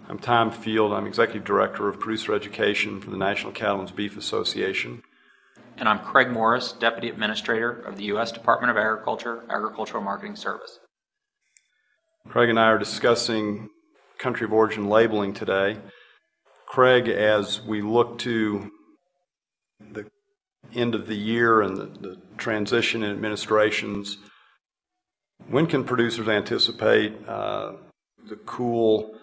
I'm Tom Field. I'm Executive Director of Producer Education for the National Cattlemen's Beef Association. And I'm Craig Morris, Deputy Administrator of the U.S. Department of Agriculture, Agricultural Marketing Service. Craig and I are discussing country of origin labeling today. Craig, as we look to the end of the year and the transition in administrations, when can producers anticipate the cool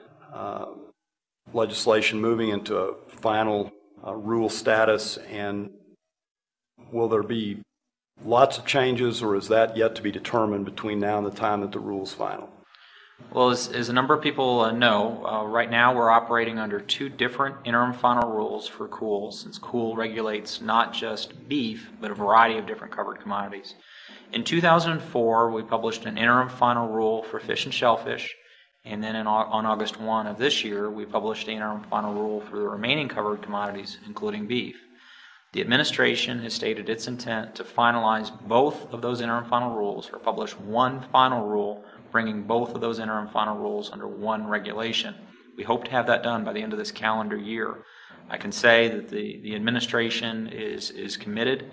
legislation moving into a final rule status, and will there be lots of changes, or is that yet to be determined between now and the time that the rule is final? Well, as a number of people know, right now we're operating under two different interim final rules for cool, since cool regulates not just beef, but a variety of different covered commodities. In 2004, we published an interim final rule for fish and shellfish, and then on August 1 of this year, we published the interim final rule for the remaining covered commodities, including beef. The administration has stated its intent to finalize both of those interim final rules, or publish one final rule, bringing both of those interim final rules under one regulation. We hope to have that done by the end of this calendar year. I can say that the administration is committed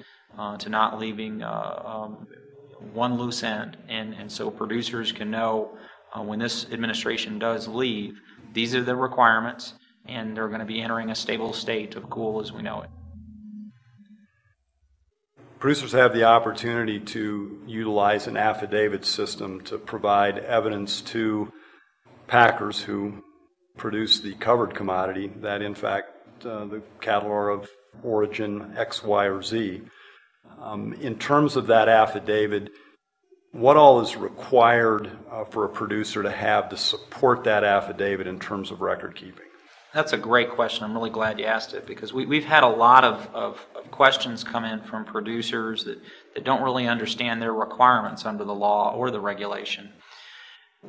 to not leaving one loose end, and so producers can know when this administration does leave, these are the requirements, and they're going to be entering a stable state of cool as we know it. Producers have the opportunity to utilize an affidavit system to provide evidence to packers who produce the covered commodity that, in fact, the cattle are of origin X, Y, or Z. In terms of that affidavit, what all is required for a producer to have to support that affidavit in terms of record keeping? That's a great question. I'm really glad you asked it, because we've had a lot of questions come in from producers that don't really understand their requirements under the law or the regulation.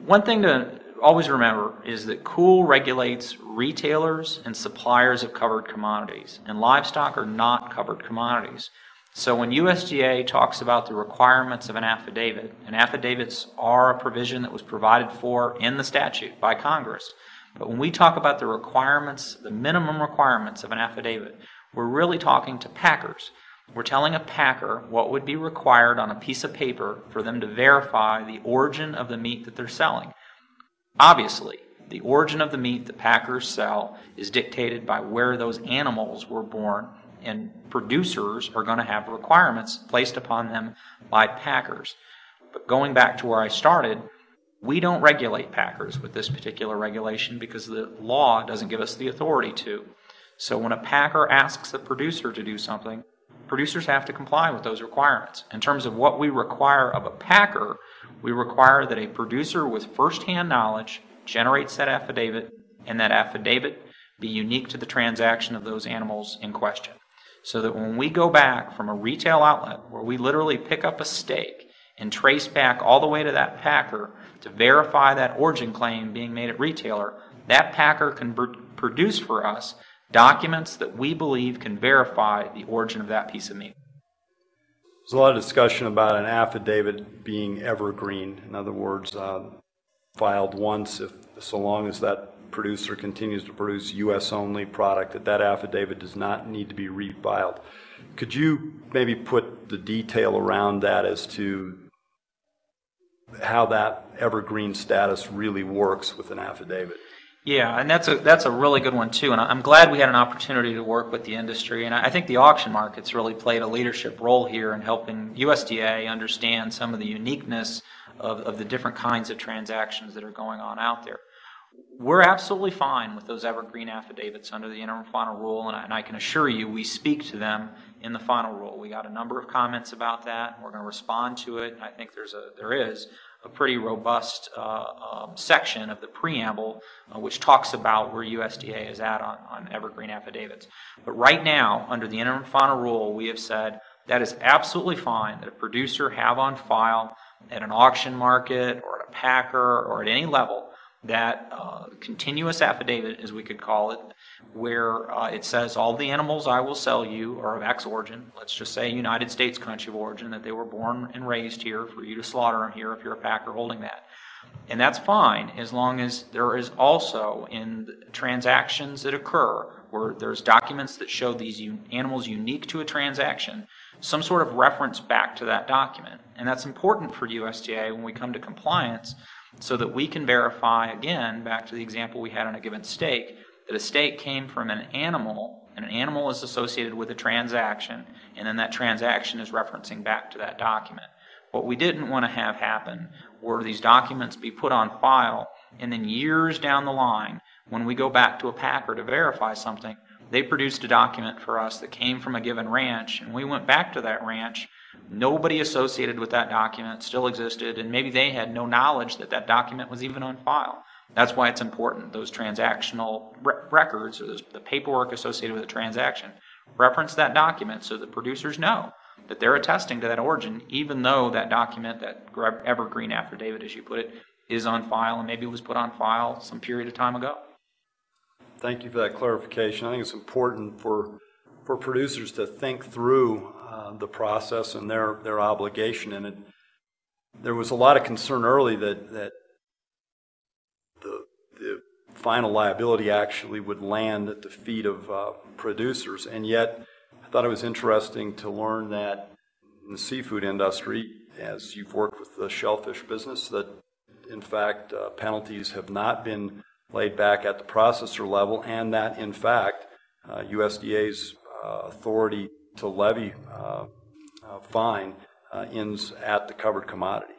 One thing to always remember is that cool regulates retailers and suppliers of covered commodities, and livestock are not covered commodities. So when USDA talks about the requirements of an affidavit, and affidavits are a provision that was provided for in the statute by Congress, but when we talk about the requirements, the minimum requirements of an affidavit, we're really talking to packers. We're telling a packer what would be required on a piece of paper for them to verify the origin of the meat that they're selling. Obviously, the origin of the meat that packers sell is dictated by where those animals were born, and producers are going to have requirements placed upon them by packers. But going back to where I started, we don't regulate packers with this particular regulation because the law doesn't give us the authority to. So when a packer asks a producer to do something, producers have to comply with those requirements. In terms of what we require of a packer, we require that a producer with first-hand knowledge generates that affidavit, and that affidavit be unique to the transaction of those animals in question. So that when we go back from a retail outlet where we literally pick up a steak and trace back all the way to that packer to verify that origin claim being made at retailer, that packer can produce for us documents that we believe can verify the origin of that piece of meat. There's a lot of discussion about an affidavit being evergreen. In other words, filed once, so long as that producer continues to produce U.S.-only product, that affidavit does not need to be refiled. Could you maybe put the detail around that as to how that evergreen status really works with an affidavit? Yeah, and that's a really good one too, and I'm glad we had an opportunity to work with the industry, and I think the auction markets really played a leadership role here in helping USDA understand some of the uniqueness of the different kinds of transactions that are going on out there. We're absolutely fine with those evergreen affidavits under the interim final rule, and I can assure you we speak to them in the final rule. We got a number of comments about that. We're going to respond to it, and I think there is a pretty robust section of the preamble which talks about where USDA is at on evergreen affidavits. But right now, under the interim final rule, we have said that is absolutely fine that a producer have on file at an auction market or at a packer or at any level that continuous affidavit, as we could call it, where it says all the animals I will sell you are of X origin. Let's just say United States country of origin, that they were born and raised here for you to slaughter them here if you're a packer holding that. And that's fine as long as there is also in transactions that occur where there's documents that show these animals unique to a transaction, some sort of reference back to that document. And that's important for USDA when we come to compliance so that we can verify, again, back to the example we had on a given steak, that a steak came from an animal, and an animal is associated with a transaction, and then that transaction is referencing back to that document. What we didn't want to have happen were these documents be put on file, and then years down the line, when we go back to a packer to verify something, they produced a document for us that came from a given ranch, and we went back to that ranch. Nobody associated with that document still existed, and maybe they had no knowledge that that document was even on file. That's why it's important, those transactional records, or the paperwork associated with a transaction, reference that document so that producers know that they're attesting to that origin, even though that document, that evergreen affidavit, as you put it, is on file and maybe was put on file some period of time ago. Thank you for that clarification. I think it's important for producers to think through the process and their obligation. And there was a lot of concern early that the final liability actually would land at the feet of producers, and yet I thought it was interesting to learn that in the seafood industry, as you've worked with the shellfish business, that in fact penalties have not been laid back at the processor level, and that in fact USDA's authority to levy fine ends at the covered commodity.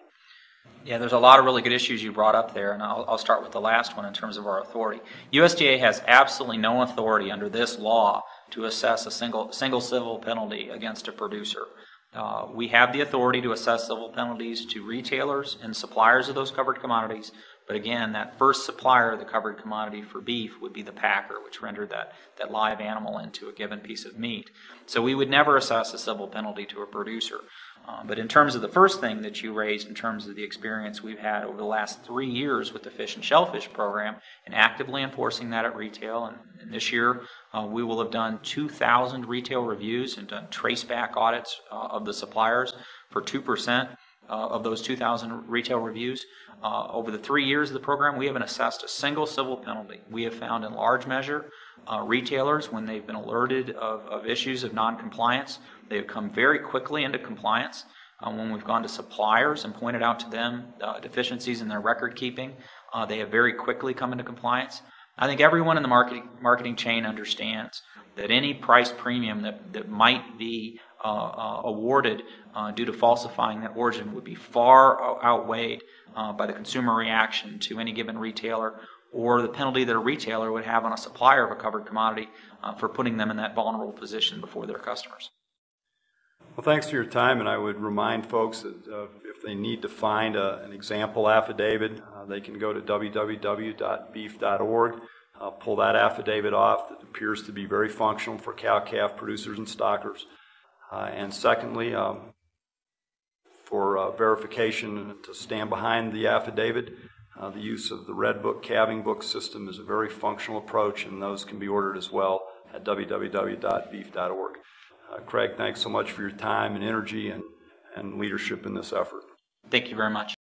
Yeah, there's a lot of really good issues you brought up there, and I'll start with the last one in terms of our authority. USDA has absolutely no authority under this law to assess a single civil penalty against a producer. We have the authority to assess civil penalties to retailers and suppliers of those covered commodities, but again, that first supplier of the covered commodity for beef would be the packer, which rendered that live animal into a given piece of meat. So we would never assess a civil penalty to a producer. But in terms of the first thing that you raised, in terms of the experience we've had over the last 3 years with the Fish and Shellfish program and actively enforcing that at retail, and this year we will have done 2,000 retail reviews and done traceback audits of the suppliers for 2% of those 2,000 retail reviews. Over the 3 years of the program, we haven't assessed a single civil penalty. We have found in large measure retailers, when they've been alerted of issues of noncompliance, they have come very quickly into compliance. When we've gone to suppliers and pointed out to them deficiencies in their record keeping, they have very quickly come into compliance. I think everyone in the marketing chain understands that any price premium that might be awarded due to falsifying that origin would be far outweighed by the consumer reaction to any given retailer, or the penalty that a retailer would have on a supplier of a covered commodity for putting them in that vulnerable position before their customers. Well, thanks for your time, and I would remind folks that if they need to find an example affidavit, they can go to www.beef.org, pull that affidavit off that appears to be very functional for cow-calf producers and stockers. And secondly, for verification to stand behind the affidavit, the use of the Red Book calving book system is a very functional approach, and those can be ordered as well at www.beef.org. Craig, thanks so much for your time and energy and leadership in this effort. Thank you very much.